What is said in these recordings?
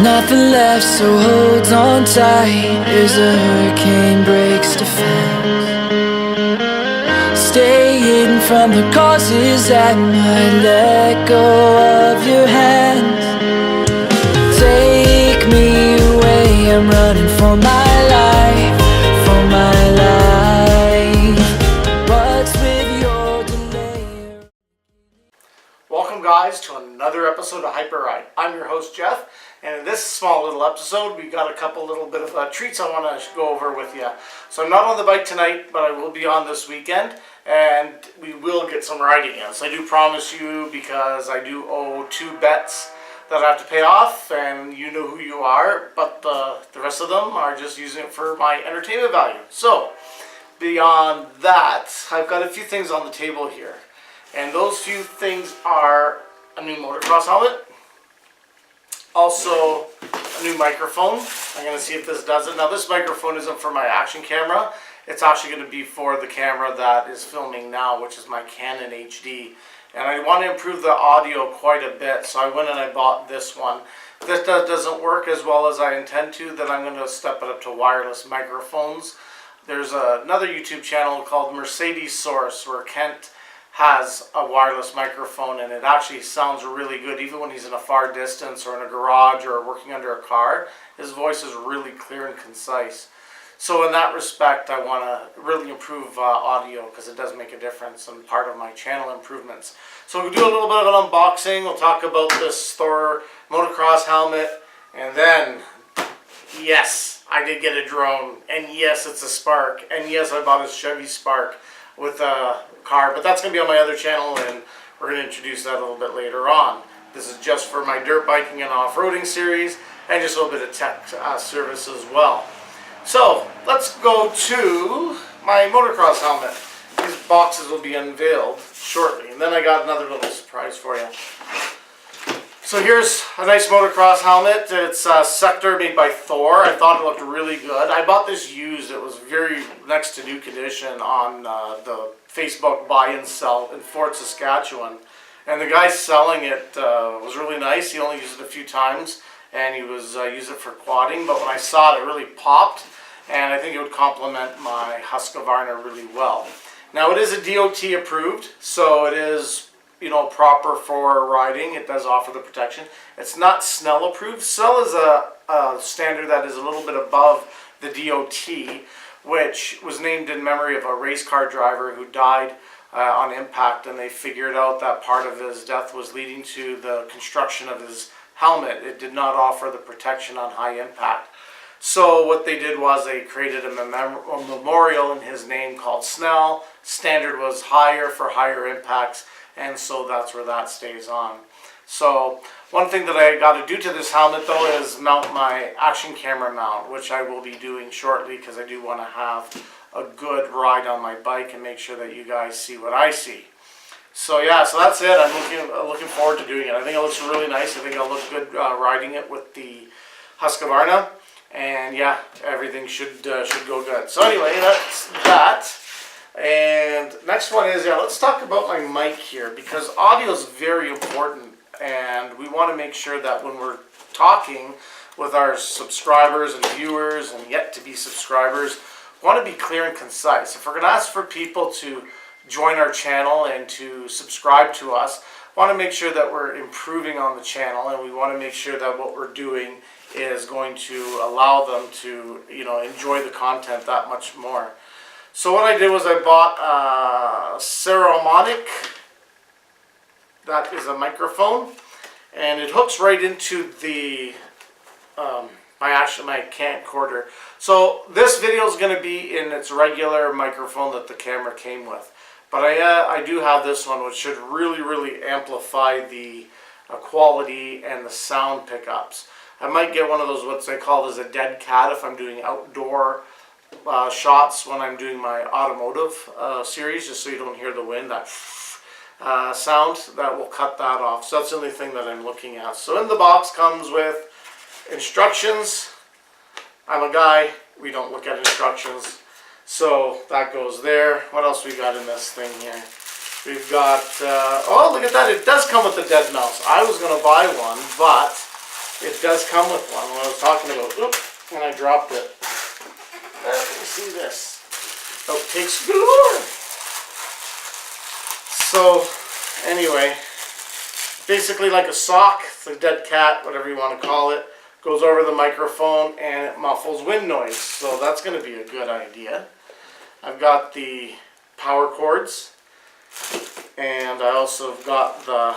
Nothing left, so hold on tight as the hurricane breaks defense. Stay hidden from the causes that might let go of your hands. Take me away, I'm running for my life, for my life. What's with your delay? Welcome guys to another episode of HyperRide. I'm your host Jeff, and in this small little episode we got a couple little bit of treats I want to go over with you. So I'm not on the bike tonight, but I will be on this weekend, and we will get some riding in. So I do promise you, because I do owe 2 bets that I have to pay off, and you know who you are, but the rest of them are just using it for my entertainment value. So beyond that, I've got a few things on the table here, and those few things are a new motocross helmet, also a new microphone. I'm going to see if this does it. Now this microphone isn't for my action camera, it's actually going to be for the camera that is filming now, which is my Canon HD. And I want to improve the audio quite a bit, so I went and I bought this one. If this doesn't work as well as I intend to, then I'm going to step it up to wireless microphones. There's another YouTube channel called Mercedes Source where Kent has a wireless microphone, and it actually sounds really good even when he's in a far distance or in a garage or working under a car. His voice is really clear and concise. So in that respect, I want to really improve audio, because it does make a difference and part of my channel improvements. So we'll do a little bit of an unboxing. We'll talk about this Thor motocross helmet, and then, yes, I did get a drone, and yes, it's a Spark, and yes, I bought a Chevy Spark with a car, but that's going to be on my other channel, and we're going to introduce that a little bit later on. This is just for my dirt biking and off-roading series, and just a little bit of tech service as well. So let's go to my motocross helmet. These boxes will be unveiled shortly, and then I got another little surprise for you. So here's a nice motocross helmet. It's a Sector made by Thor. I thought it looked really good. I bought this used. It was very next to new condition on the Facebook buy and sell in Fort Saskatchewan. And the guy selling it was really nice. He only used it a few times, and he was used it for quadding. But when I saw it, it really popped, and I think it would complement my Husqvarna really well. Now it is a DOT approved, so it is, you know, proper for riding. It does offer the protection. It's not Snell approved. Snell is a standard that is a little bit above the DOT, which was named in memory of a race car driver who died on impact, and they figured out that part of his death was leading to the construction of his helmet. It did not offer the protection on high impact. So what they did was they created a memorial in his name called Snell. Standard was higher for higher impacts, and so that's where that stays on. So one thing that I got to do to this helmet though is mount my action camera mount, which I will be doing shortly, because I do want to have a good ride on my bike and make sure that you guys see what I see. So yeah, so that's it. I'm looking forward to doing it. I think it looks really nice. I think it'll look good riding it with the Husqvarna. And yeah, everything should go good. So anyway, that's that. And next one is, yeah, let's talk about my mic here, because audio is very important, and we want to make sure that when we're talking with our subscribers and viewers and yet to be subscribers, we want to be clear and concise. If we're going to ask for people to join our channel and to subscribe to us, we want to make sure that we're improving on the channel, and we want to make sure that what we're doing is going to allow them to, you know, enjoy the content that much more. So what I did was I bought a Ceramonic. That is a microphone, and it hooks right into the my camcorder. So this video is going to be in its regular microphone that the camera came with, but I do have this one, which should really amplify the quality and the sound pickups. I might get one of those, what they call as a dead cat, if I'm doing outdoor shots when I'm doing my automotive series, just so you don't hear the wind, that sound, that will cut that off. So that's the only thing that I'm looking at. So in the box comes with instructions. I'm a guy, we don't look at instructions, so that goes there. What else we got in this thing here? We've got, oh, look at that. It does come with a dead mouse. I was going to buy one, but it does come with one. When I was talking about, oops, and I dropped it. Let me see this. Outtakes galore. So, anyway, basically like a sock, it's a dead cat, whatever you want to call it, goes over the microphone and it muffles wind noise. So that's going to be a good idea. I've got the power cords, and I also have got the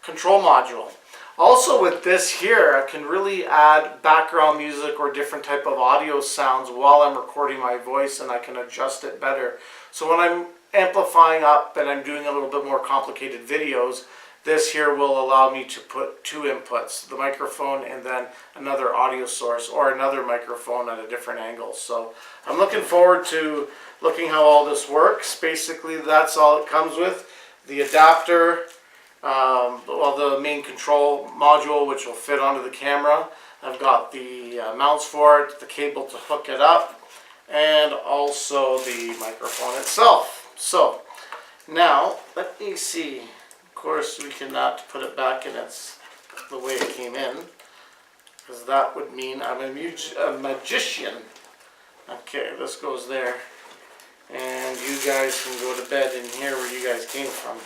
control module. Also with this here, I can really add background music or different type of audio sounds while I'm recording my voice, and I can adjust it better. So when I'm amplifying up and I'm doing a little bit more complicated videos, this here will allow me to put two inputs, the microphone and then another audio source or another microphone at a different angle. So I'm looking forward to looking how all this works. Basically that's all it comes with. The adapter, well, the main control module which will fit onto the camera. I've got the mounts for it, the cable to hook it up, and also the microphone itself. So now let me see. Of course we cannot put it back in the way it came in, because that would mean I'm a magician. Okay, this goes there, and you guys can go to bed in here where you guys came from.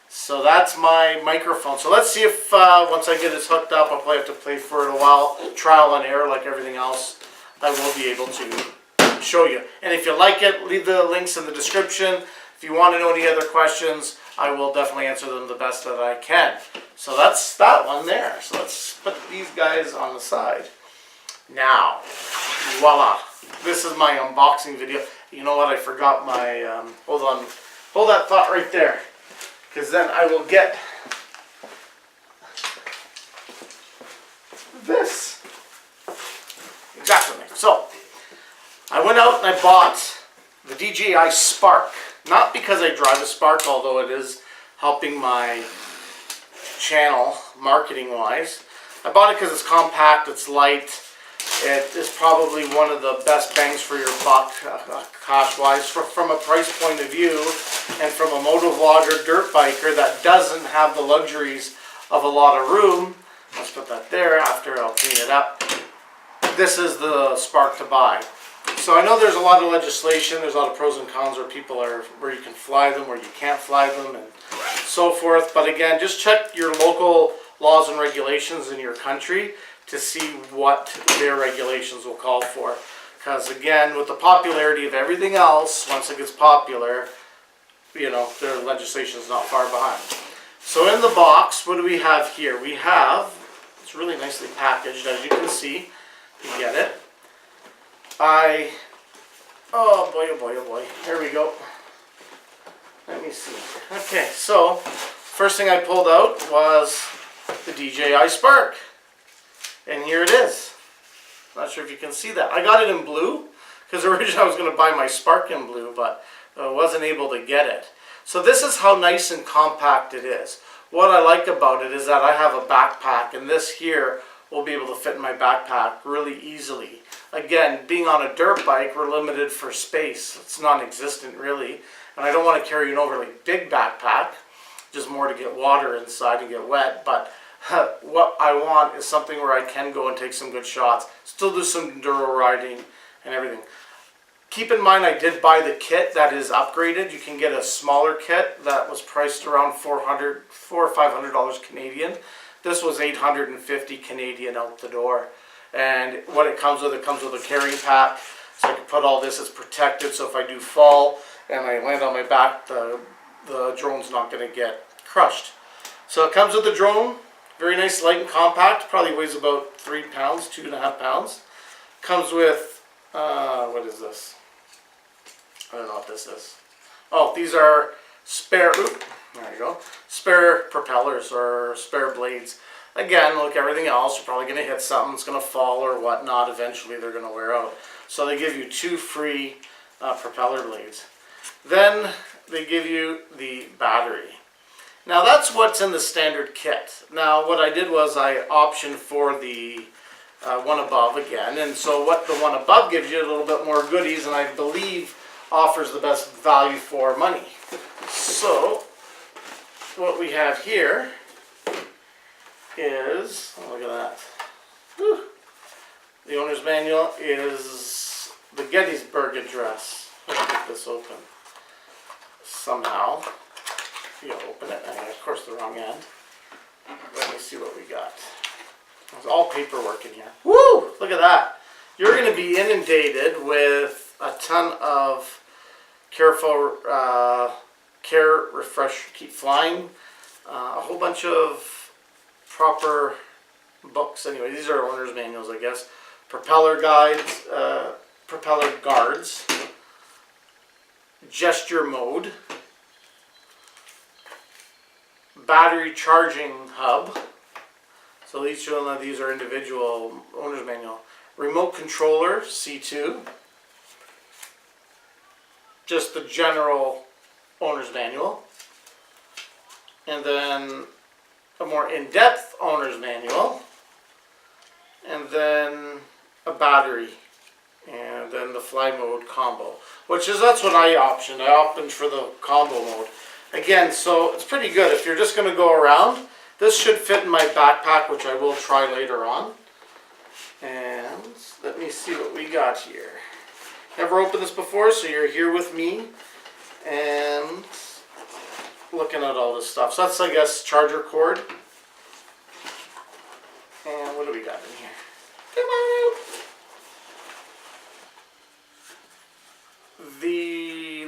So that's my microphone. So let's see if once I get this hooked up, I'll probably have to play for it a while, trial and error like everything else. I will be able to show you. And if you like it, leave the links in the description. If you want to know any other questions, I will definitely answer them the best that I can. So that's that one there. So let's put these guys on the side. Now, voila. This is my unboxing video. You know what? I forgot my, hold on. Hold that thought right there, because then I will get this. Exactly. So, I went out and I bought the DJI Spark. Not because I drive a Spark, although it is helping my channel marketing-wise. I bought it because it's compact, it's light. It is probably one of the best bangs for your buck, cost-wise, from a price point of view, and from a motovlogger, dirt biker that doesn't have the luxuries of a lot of room. Let's put that there. After I'll clean it up. This is the Spark to buy. So I know there's a lot of legislation, there's a lot of pros and cons where people are, where you can fly them, where you can't fly them, and so forth. But again, just check your local laws and regulations in your country to see what their regulations will call for. Because again, with the popularity of everything else, once it gets popular, you know, their legislation is not far behind. So in the box, what do we have here? We have, it's really nicely packaged, as you can see. You get it. Oh boy, oh boy, oh boy. Here we go. Let me see. Okay, so first thing I pulled out was the DJI Spark. And here it is. Not sure if you can see that. I got it in blue, because originally I was going to buy my Spark in blue, but I wasn't able to get it. So this is how nice and compact it is. What I like about it is that I have a backpack, and this here will be able to fit in my backpack really easily. Again, being on a dirt bike, we're limited for space. It's non-existent really. And I don't want to carry an overly big backpack, just more to get water inside and get wet. But what I want is something where I can go and take some good shots, still do some enduro riding and everything. Keep in mind I did buy the kit that is upgraded. You can get a smaller kit that was priced around $400 or $500 Canadian. This was $850 Canadian out the door. And what it comes with a carrying pack. So I can put all this, it's protected, so if I do fall and I land on my back, the drone's not going to get crushed. So it comes with the drone, very nice, light and compact, probably weighs about 3 pounds, 2.5 pounds. Comes with, what is this? I don't know what this is. Oh, these are spare, there you go, spare propellers or spare blades. Again, like everything else, you're probably going to hit something, it's going to fall or whatnot. Eventually they're going to wear out. So they give you 2 free propeller blades. Then they give you the battery. Now that's what's in the standard kit. Now what I did was I optioned for the one above again. And so what the one above gives you a little bit more goodies, and I believe offers the best value for money. So what we have here is, oh, look at that. Whew. The owner's manual is the Gettysburg Address. Let's get this open. Somehow. You gotta open it, and of course the wrong end. Let me see what we got. There's all paperwork in here. Woo! Look at that. You're going to be inundated with a ton of careful, care, refresh, keep flying. A whole bunch of proper books. Anyway, these are owner's manuals, I guess. Propeller guides, propeller guards, gesture mode, battery charging hub. So each one of these are individual owner's manual. Remote controller, C2. Just the general owner's manual. And then a more in-depth owner's manual. And then a battery. And then the fly mode combo. That's what I optioned. I opted for the combo mode. Again, so it's pretty good. If you're just going to go around, this should fit in my backpack, which I will try later on. And let me see what we got here. Never opened this before, so you're here with me and looking at all this stuff. So that's, I guess, charger cord. And what do we got in here? Come on out.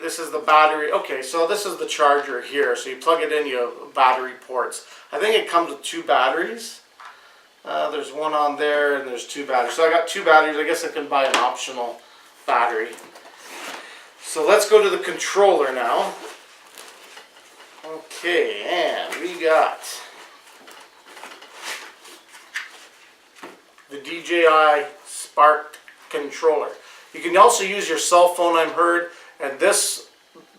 This is the battery. Okay, so this is the charger here. So you plug it in, you have battery ports. I think it comes with 2 batteries. There's one on there and there's 2 batteries. So I got 2 batteries. I guess I can buy an optional battery. So let's go to the controller now. Okay, and we got the DJI Spark controller. You can also use your cell phone, I've heard, and this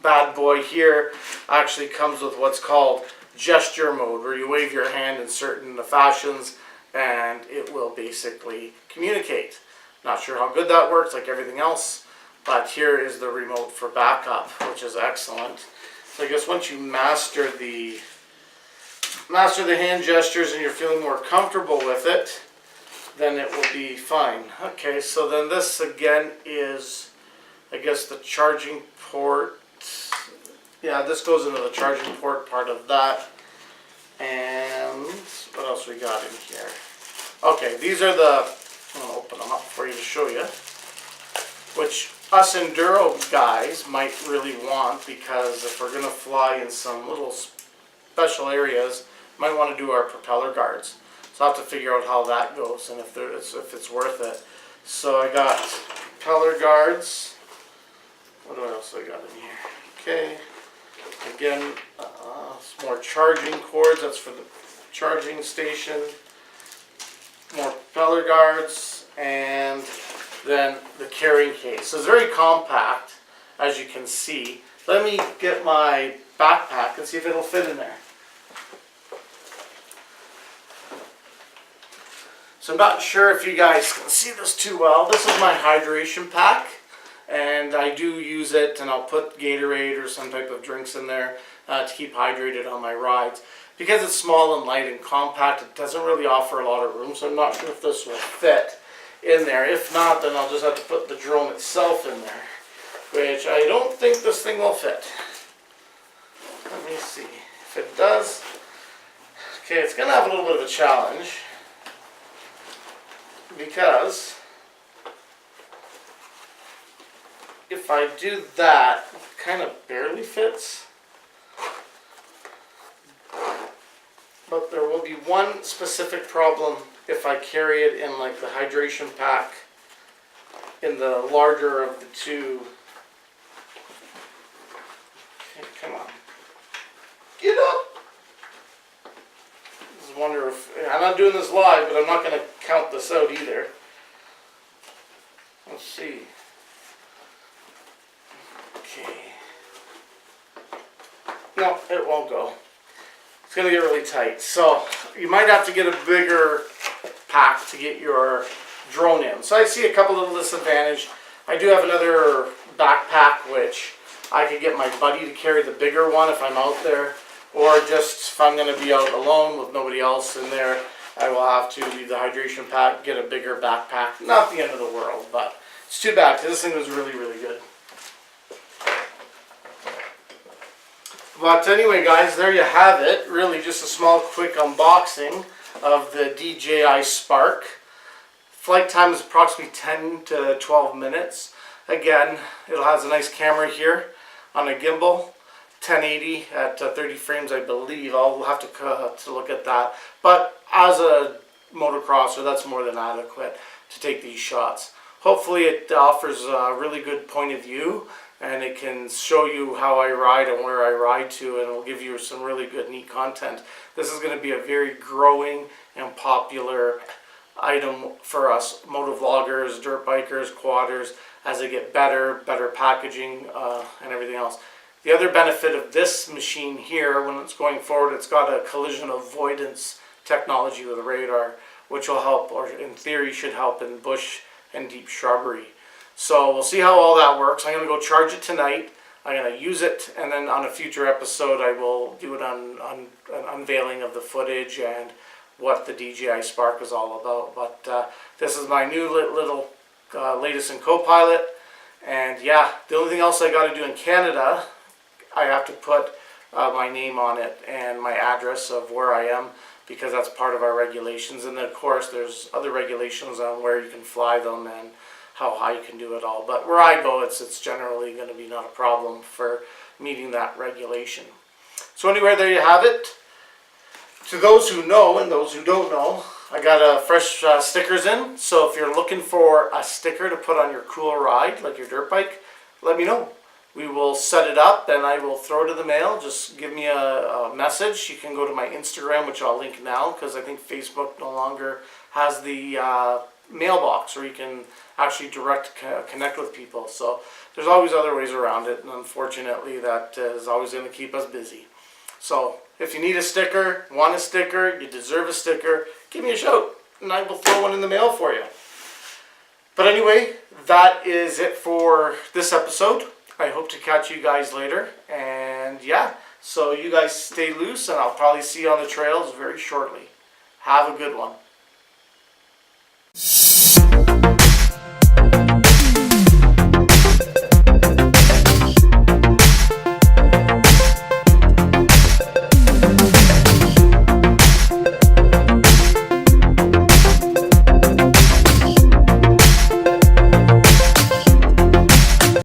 bad boy here actually comes with what's called gesture mode, where you wave your hand in certain fashions and it will basically communicate. Not sure how good that works, like everything else, but here is the remote for backup, which is excellent. So I guess once you master the hand gestures and you're feeling more comfortable with it, then it will be fine. Okay, so then this again is, I guess, the charging port. Yeah, this goes into the charging port part of that. And what else we got in here? Okay, these are the, I'm going to open them up for you to show you, which us enduro guys might really want, because if we're going to fly in some little special areas, might want to do our propeller guards. So I'll have to figure out how that goes and if it's worth it. So I got propeller guards. What else I got in here? Okay. Again, some more charging cords. That's for the charging station. More propeller guards, and then the carrying case. So it's very compact, as you can see. Let me get my backpack and see if it'll fit in there. So I'm not sure if you guys can see this too well. This is my hydration pack, and I do use it, and I'll put Gatorade or some type of drinks in there to keep hydrated on my rides. Because it's small and light and compact, it doesn't really offer a lot of room, so I'm not sure if this will fit in there. If not, then I'll just have to put the drone itself in there, which I don't think this thing will fit. Let me see if it does. Okay, it's going to have a little bit of a challenge, because if I do that, it kind of barely fits. But there will be one specific problem if I carry it in like the hydration pack in the larger of the two. Okay, come on. Get up! I just wonder if, I'm not doing this live, but I'm not going to count this out either. Let's see. Okay. No, it won't go. It's going to get really tight. So you might have to get a bigger pack to get your drone in. So I see a couple little disadvantages. I do have another backpack which I could get my buddy to carry the bigger one if I'm out there. or just if I'm going to be out alone with nobody else in there, I will have to leave the hydration pack, get a bigger backpack. Not the end of the world, but it's too bad because this thing was really, really good. But anyway, guys, there you have it. Really just a small, quick unboxing of the DJI Spark. Flight time is approximately 10 to 12 minutes. Again, it has a nice camera here on a gimbal. 1080 at 30 frames, I believe. I'll have to look at that. But as a motocrosser, that's more than adequate to take these shots. Hopefully it offers a really good point of view, and it can show you how I ride and where I ride to, and it'll give you some really good, neat content. This is going to be a very growing and popular item for us motovloggers, dirt bikers, quadders, as they get better packaging and everything else. The other benefit of this machine here, when it's going forward, it's got a collision avoidance technology with radar, which will help, or in theory should help, in bush and deep shrubbery. So we'll see how all that works. I'm going to go charge it tonight. I'm going to use it, and then on a future episode I will do it on an unveiling of the footage and what the DJI Spark is all about. But this is my new little latest in Copilot, and yeah, the only thing else I got to do in Canada, I have to put my name on it and my address of where I am, because that's part of our regulations. And then of course there's other regulations on where you can fly them and how high you can do it all. But where I go, it's generally going to be not a problem for meeting that regulation. So anyway, there you have it. To those who know and those who don't know, I got fresh stickers in. So if you're looking for a sticker to put on your cool ride, like your dirt bike, let me know. We will set it up and I will throw it in the mail. Just give me a message. You can go to my Instagram, which I'll link now, because I think Facebook no longer has the mailbox where you can actually connect with people. So there's always other ways around it, and unfortunately that is always going to keep us busy. So if you need a sticker, want a sticker, you deserve a sticker, give me a shout and I will throw one in the mail for you. But anyway, that is it for this episode. I hope to catch you guys later, and yeah, so you guys stay loose, and I'll probably see you on the trails very shortly. Have a good one.